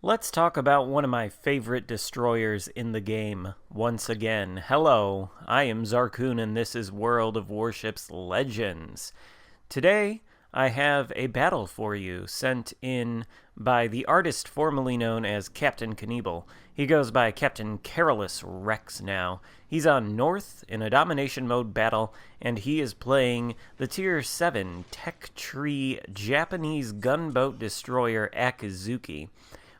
Let's talk about one of my favorite destroyers in the game once again. Hello, I am Xarkun and this is World of Warships Legends. Today, I have a battle for you sent in by the artist formerly known as Captain Knievel. He goes by Captain Careless Rex now. He's on North in a domination mode battle, and he is playing the Tier 7 Tech Tree Japanese gunboat destroyer Akizuki,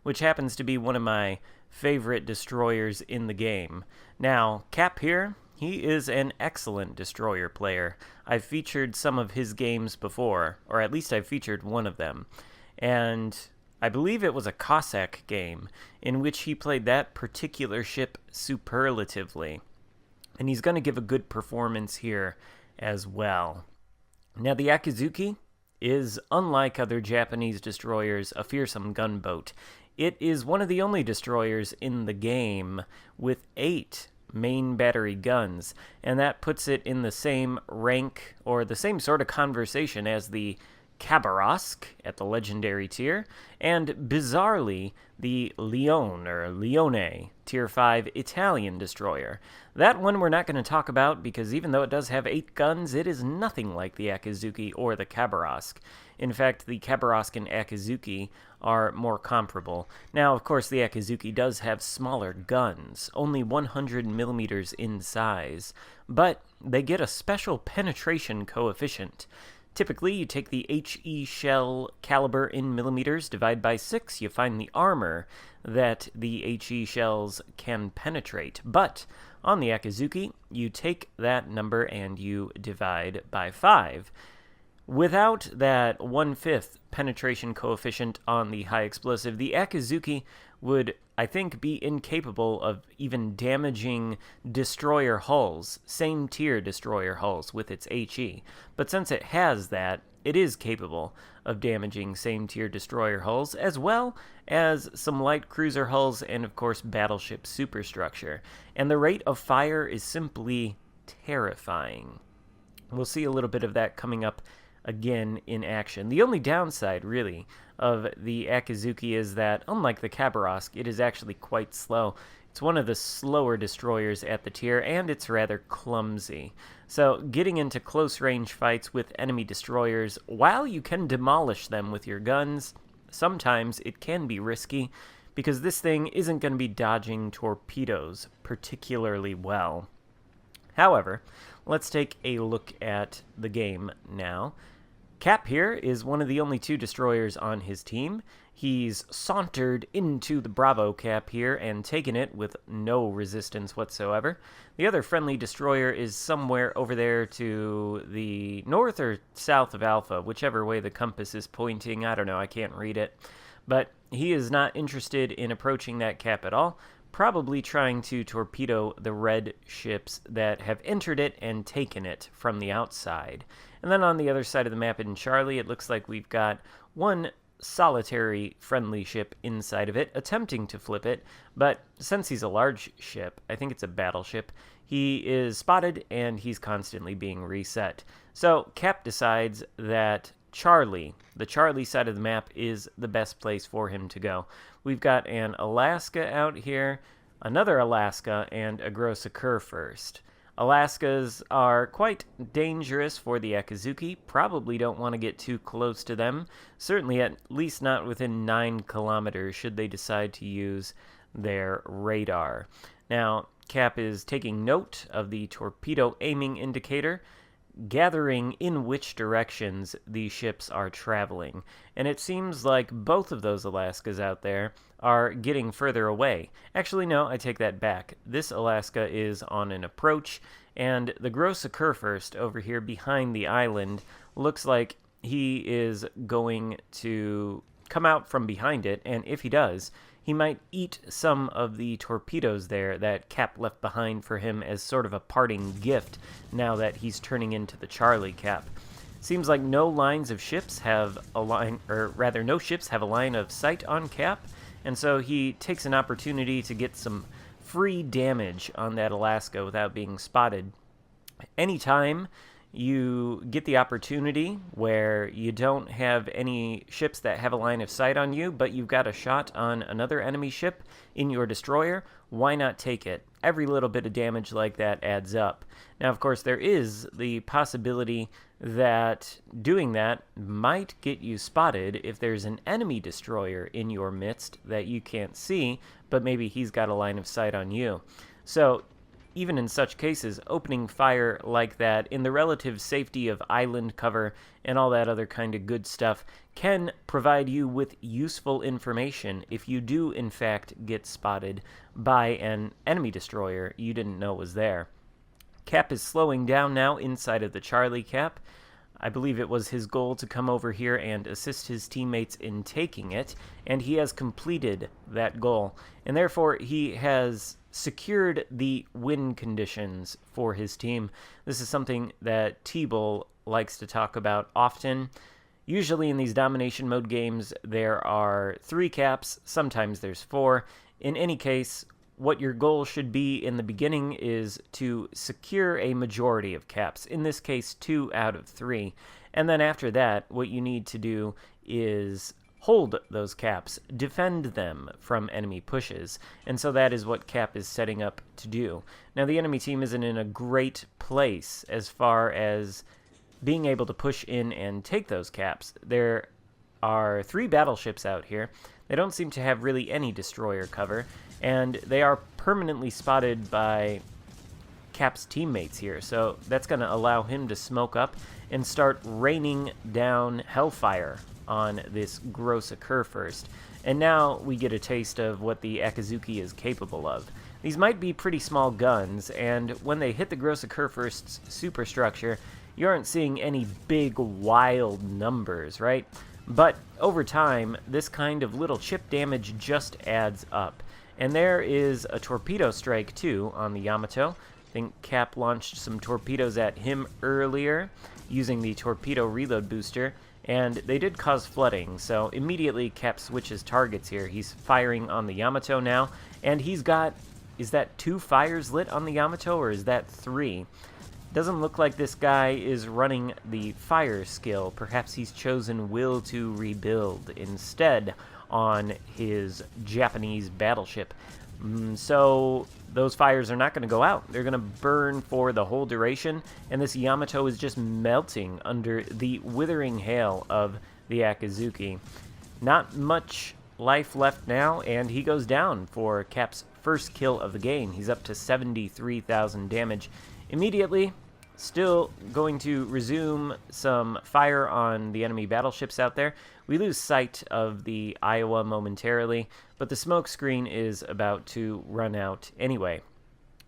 which happens to be one of my favorite destroyers in the game. Now, Cap here, he is an excellent destroyer player. I've featured some of his games before, or at least I've featured one of them. And I believe it was a Cossack game in which he played that particular ship superlatively. And he's going to give a good performance here as well. Now, the Akizuki is, unlike other Japanese destroyers, a fearsome gunboat. It is one of the only destroyers in the game with 8 main battery guns, and that puts it in the same rank, or the same sort of conversation as the Khabarovsk at the legendary tier, and bizarrely, the Lione, or Lione, tier 5 Italian destroyer. That one we're not going to talk about because even though it does have 8 guns, it is nothing like the Akizuki or the Khabarovsk. In fact, the Khabarovsk and Akizuki are more comparable. Now, of course, the Akizuki does have smaller guns, only 100 millimeters in size, but they get a special penetration coefficient. Typically, you take the HE shell caliber in millimeters, divide by 6, you find the armor that the HE shells can penetrate. But on the Akizuki, you take that number and you divide by 5. Without that 1/5 penetration coefficient on the high explosive, the Akizuki would, I think, be incapable of even damaging destroyer hulls, same tier destroyer hulls with its HE. But since it has that, it is capable of damaging same tier destroyer hulls, as well as some light cruiser hulls and, of course, battleship superstructure. And the rate of fire is simply terrifying. We'll see a little bit of that coming up again in action. The only downside, really, of the Akizuki is that, unlike the Khabarovsk, it is actually quite slow. It's one of the slower destroyers at the tier, and it's rather clumsy. So, getting into close-range fights with enemy destroyers, while you can demolish them with your guns, sometimes it can be risky, because this thing isn't going to be dodging torpedoes particularly well. However, let's take a look at the game now. Cap here is one of the only 2 destroyers on his team. He's sauntered into the Bravo Cap here and taken it with no resistance whatsoever. The other friendly destroyer is somewhere over there to the north or south of Alpha, whichever way the compass is pointing. I don't know, I can't read it. But he is not interested in approaching that Cap at all, probably trying to torpedo the red ships that have entered it and taken it from the outside. And then on the other side of the map in Charlie, it looks like we've got one solitary friendly ship inside of it, attempting to flip it, but since he's a large ship, I think it's a battleship, he is spotted and he's constantly being reset. So Cap decides that Charlie, the Charlie side of the map, is the best place for him to go. We've got an Alaska out here, another Alaska, and a Gross Occur first. Alaskas are quite dangerous for the Akizuki. Probably don't want to get too close to them. Certainly at least not within 9 kilometers should they decide to use their radar. Now, Cap is taking note of the torpedo aiming indicator, gathering in which directions the ships are traveling. And it seems like both of those Alaskas out there are getting further away. Actually, no, I take that back. This Alaska is on an approach, and the Gross Occur first over here behind the island looks like he is going to come out from behind it, and if he does, he might eat some of the torpedoes there that Cap left behind for him as sort of a parting gift now that he's turning into the Charlie Cap. Seems like no lines of ships have a line, or rather no ships have a line of sight on Cap, and so he takes an opportunity to get some free damage on that Alaska without being spotted. Anytime you get the opportunity where you don't have any ships that have a line of sight on you, but you've got a shot on another enemy ship in your destroyer. Why not take it? Every little bit of damage like that adds up. Now, of course, there is the possibility that doing that might get you spotted if there's an enemy destroyer in your midst that you can't see, but maybe he's got a line of sight on you. So even in such cases, opening fire like that in the relative safety of island cover and all that other kind of good stuff can provide you with useful information if you do in fact get spotted by an enemy destroyer you didn't know was there. Cap is slowing down now inside of the Charlie Cap. I believe it was his goal to come over here and assist his teammates in taking it, and he has completed that goal. And therefore, he has secured the win conditions for his team. This is something that T-Bull likes to talk about often. Usually in these domination mode games, there are 3 caps, sometimes there's 4. In any case, what your goal should be in the beginning is to secure a majority of caps, in this case 2 out of 3. And then after that, what you need to do is hold those caps, defend them from enemy pushes, and so that is what Cap is setting up to do. Now, the enemy team isn't in a great place as far as being able to push in and take those caps. There are 3 battleships out here. They don't seem to have really any destroyer cover, and they are permanently spotted by Cap's teammates here, so that's going to allow him to smoke up and start raining down hellfire on this gross occur first. And now we get a taste of what the Akizuki is capable of. These might be pretty small guns, and when they hit the gross occur first's superstructure, you aren't seeing any big wild numbers, right? But over time, this kind of little chip damage just adds up. And there is a torpedo strike, too, on the Yamato. I think Cap launched some torpedoes at him earlier using the torpedo reload booster, and they did cause flooding, so immediately Cap switches targets here. He's firing on the Yamato now, and he's got, is that 2 fires lit on the Yamato, or is that 3? Doesn't look like this guy is running the fire skill. Perhaps he's chosen Will to Rebuild instead on his Japanese battleship. So those fires are not going to go out. They're going to burn for the whole duration, and this Yamato is just melting under the withering hail of the Akizuki. Not much life left now, and he goes down for Cap's first kill of the game. He's up to 73,000 damage. Immediately, still going to resume some fire on the enemy battleships out there. We lose sight of the Iowa momentarily, but the smoke screen is about to run out anyway.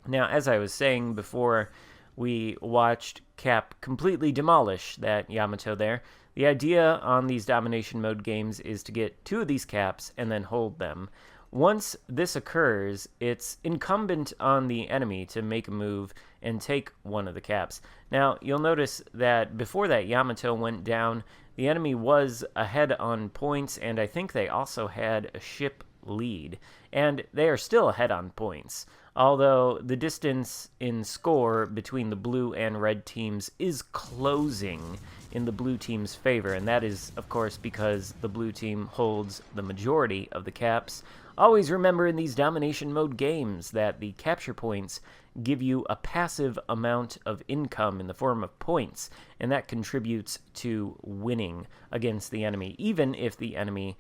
Now, as I was saying before we watched Cap completely demolish that Yamato there, the idea on these domination mode games is to get 2 of these caps and then hold them. Once this occurs, it's incumbent on the enemy to make a move and take one of the caps. Now, you'll notice that before that Yamato went down, the enemy was ahead on points, and I think they also had a ship lead. And they are still ahead on points, although the distance in score between the blue and red teams is closing in the blue team's favor, and that is, of course, because the blue team holds the majority of the caps. Always remember in these domination mode games that the capture points give you a passive amount of income in the form of points, and that contributes to winning against the enemy, even if the enemy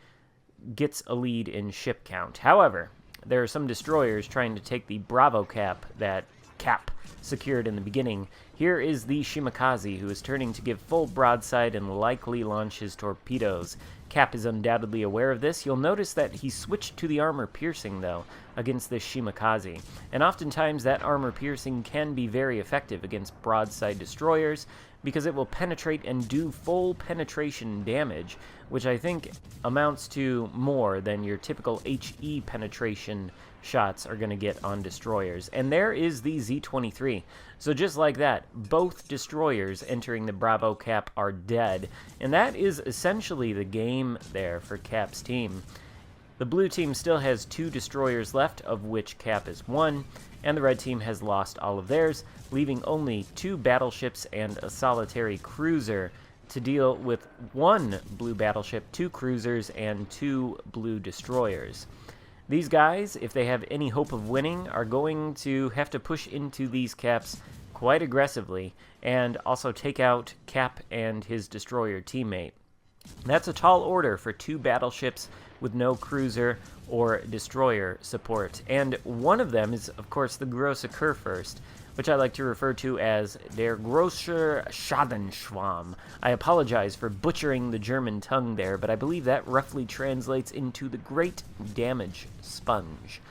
gets a lead in ship count. However, there are some destroyers trying to take the Bravo cap that Cap secured in the beginning. Here is the Shimakaze, who is turning to give full broadside and likely launch his torpedoes. Cap is undoubtedly aware of this. You'll notice that he switched to the armor piercing, though, against this Shimakaze. And oftentimes that armor piercing can be very effective against broadside destroyers because it will penetrate and do full penetration damage, which I think amounts to more than your typical HE penetration shots are going to get on destroyers. And there is the Z-23. So just like that, both destroyers entering the Bravo cap are dead. And that is essentially the game there for Cap's team. The blue team still has 2 destroyers left, of which Cap is 1. and the red team has lost all of theirs, leaving only 2 battleships and a solitary cruiser to deal with 1 blue battleship, 2 cruisers, and 2 blue destroyers. These guys, if they have any hope of winning, are going to have to push into these caps quite aggressively and also take out Cap and his destroyer teammate. That's a tall order for 2 battleships with no cruiser or destroyer support, and one of them is, of course, the Grosse Kurfürst, which I like to refer to as der Großer Schadenschwarm. I apologize for butchering the German tongue there, but I believe that roughly translates into the Great Damage Sponge.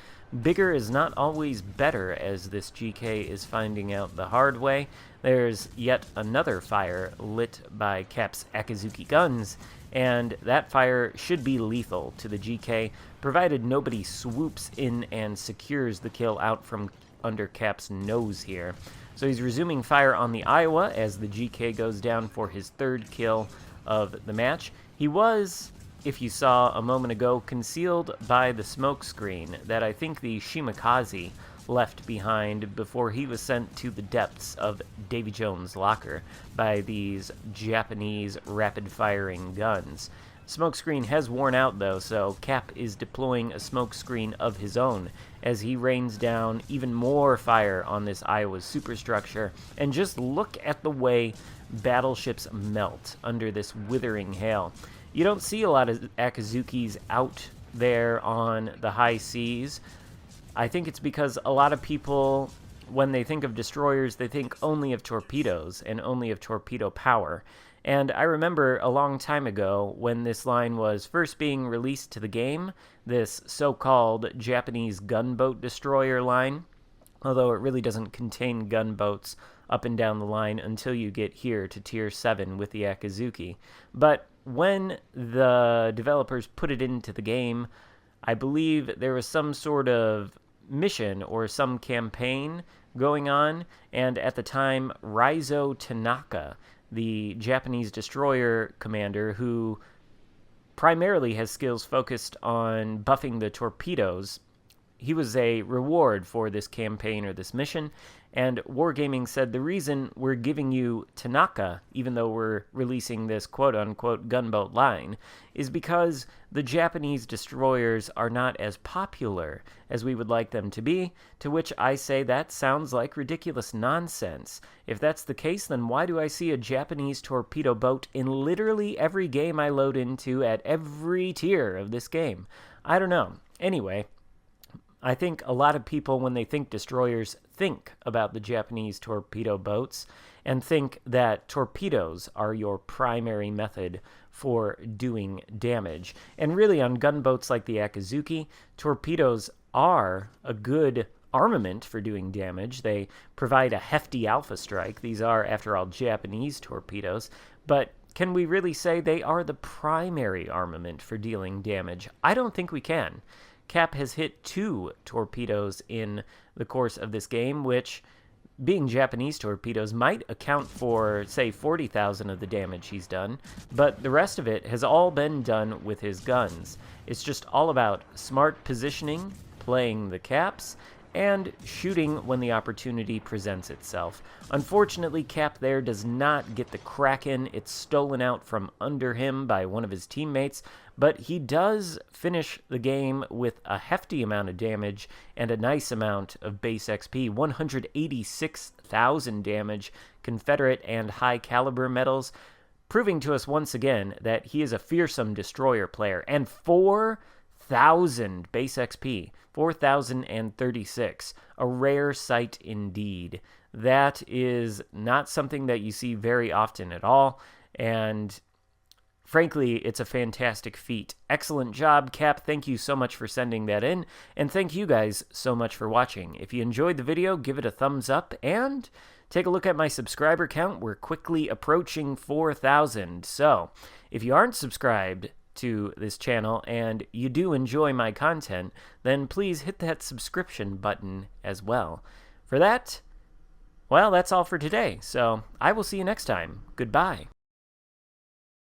Bigger is not always better, as this GK is finding out the hard way. There's yet another fire lit by Cap's Akizuki guns, and that fire should be lethal to the GK, provided nobody swoops in and secures the kill out from under Cap's nose here. So he's resuming fire on the Iowa as the GK goes down for his 3rd kill of the match. He was, if you saw a moment ago, concealed by the smoke screen that I think the Shimakaze left behind before he was sent to the depths of Davy Jones' locker by these Japanese rapid-firing guns. Smokescreen has worn out, though, so Cap is deploying a smokescreen of his own as he rains down even more fire on this Iowa's superstructure. And just look at the way battleships melt under this withering hail. You don't see a lot of Akizukis out there on the high seas. I think it's because a lot of people, when they think of destroyers, they think only of torpedoes and only of torpedo power. And I remember a long time ago when this line was first being released to the game, this so-called Japanese gunboat destroyer line, although it really doesn't contain gunboats up and down the line until you get here to Tier 7 with the Akizuki. But when the developers put it into the game, I believe there was some sort of mission or some campaign going on, and at the time, Raizo Tanaka, the Japanese destroyer commander who primarily has skills focused on buffing the torpedoes, he was a reward for this campaign or this mission, and Wargaming said the reason we're giving you Tanaka, even though we're releasing this quote-unquote gunboat line, is because the Japanese destroyers are not as popular as we would like them to be, to which I say that sounds like ridiculous nonsense. If that's the case, then why do I see a Japanese torpedo boat in literally every game I load into at every tier of this game? I don't know. Anyway, I think a lot of people, when they think destroyers, think about the Japanese torpedo boats and think that torpedoes are your primary method for doing damage. And really, on gunboats like the Akizuki, torpedoes are a good armament for doing damage. They provide a hefty alpha strike. These are, after all, Japanese torpedoes. But can we really say they are the primary armament for dealing damage? I don't think we can. Cap has hit 2 torpedoes in the course of this game, which, being Japanese torpedoes, might account for, say, 40,000 of the damage he's done, but the rest of it has all been done with his guns. It's just all about smart positioning, playing the caps, and shooting when the opportunity presents itself. Unfortunately, Cap there does not get the Kraken. It's stolen out from under him by one of his teammates, but he does finish the game with a hefty amount of damage and a nice amount of base XP, 186,000 damage, Confederate and high caliber medals, proving to us once again that he is a fearsome destroyer player, and 4,000 base XP, 4,036, a rare sight indeed. That is not something that you see very often at all, and frankly, it's a fantastic feat. Excellent job, Cap. Thank you so much for sending that in, and thank you guys so much for watching. If you enjoyed the video, give it a thumbs up, and take a look at my subscriber count. We're quickly approaching 4,000, so if you aren't subscribed to this channel and you do enjoy my content, then please hit that subscription button as well. For that, well, that's all for today, so I will see you next time. Goodbye.